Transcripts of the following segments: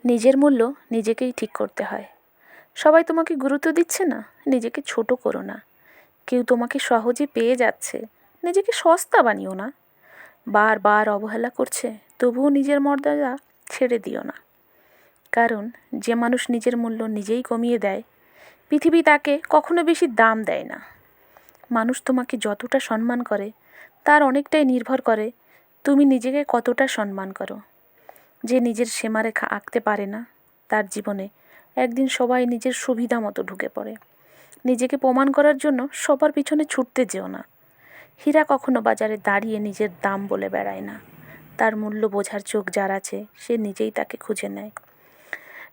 নিজের মূল্য নিজেকেই ঠিক করতে হয়। সবাই তোমাকে গুরুত্ব দিচ্ছে না, নিজেকে ছোট করো না। কেউ তোমাকে সহজে পেয়ে যাচ্ছে, নিজেকে সস্তা বানিও না। বারবার অবহেলা করছে, তবুও নিজের মর্যাদা ছেড়ে দিও না। কারণ যে মানুষ নিজের মূল্য নিজেই কমিয়ে দেয়, পৃথিবী তাকে কখনো বেশি দাম দেয় না। মানুষ তোমাকে যতটা সম্মান করে, তার অনেকটাই নির্ভর করে তুমি নিজেকে কতটা সম্মান করো। যে নিজের সীমারেখা আঁকতে পারে না, তার জীবনে একদিন সবাই নিজের সুবিধা মতো ঢুকে পড়ে। নিজেকে প্রমাণ করার জন্য সবার পিছনে ছুটতে যেও না। হীরা কখনো বাজারে দাঁড়িয়ে নিজের দাম বলে বেড়ায় না। তার মূল্য বোঝার চোখ যার আছে, সে নিজেই তাকে খুঁজে নেয়।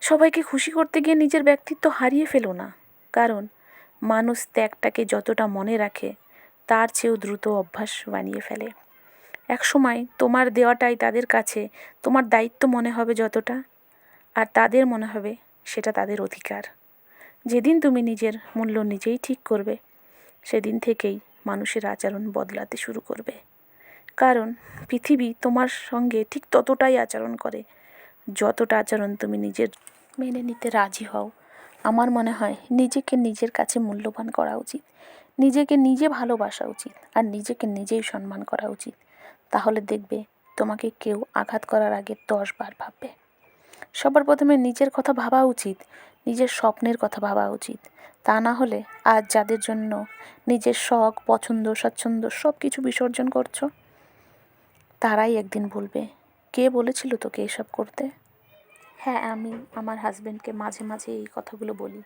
সবাইকে খুশি করতে গিয়ে নিজের ব্যক্তিত্ব হারিয়ে ফেলো না। কারণ মানুষ ত্যাগটাকে যতটা মনে রাখে, তার চেয়েও দ্রুত অভ্যাস বানিয়ে ফেলে। একসময় তোমার দেওয়াটাই তাদের কাছে তোমার দায়িত্ব মনে হবে যতটা, আর তাদের মনে হবে সেটা তাদের অধিকার। যেদিন তুমি নিজের মূল্য নিজেই ঠিক করবে, সেদিন থেকেই মানুষের আচরণ বদলাতে শুরু করবে। কারণ পৃথিবী তোমার সঙ্গে ঠিক ততটাই আচরণ করে যতটা আচরণ তুমি নিজের মেনে নিতে রাজি হও। আমার মনে হয় নিজেকে নিজের কাছে মূল্যবান করা উচিত, নিজেকে নিজে ভালোবাসা উচিত, আর নিজেকে নিজেই সম্মান করা উচিত। তাহলে দেখবে তোমাকে কেউ আঘাত করার আগে 10 বার ভাববে। সবার প্রথমে নিজের কথা ভাবা উচিত, নিজের স্বপ্নের কথা ভাবা উচিত। তা না হলে আজ যাদের জন্য নিজের শখ, পছন্দ, স্বাচ্ছন্দ্য সব কিছু বিসর্জন করছো, তারাই একদিন বলবে, কে বলেছিল তোকে এসব করতে? হ্যাঁ, আমি আমার হাজব্যান্ডকে মাঝে মাঝে এই কথাগুলো বলি।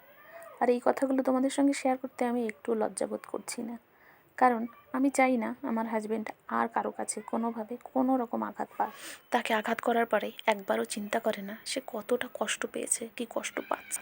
আর এই কথাগুলো তোমাদের সঙ্গে শেয়ার করতে আমি একটুও লজ্জাবোধ করছি না। কারণ আমি চাই না আমার হাজব্যান্ড আর কারো কাছে কোনোভাবে কোনো রকম আঘাত পাক। তাকে আঘাত করার পরে একবারও চিন্তা করে না সে কতটা কষ্ট পেয়েছে, কি কষ্ট পাচ্ছে।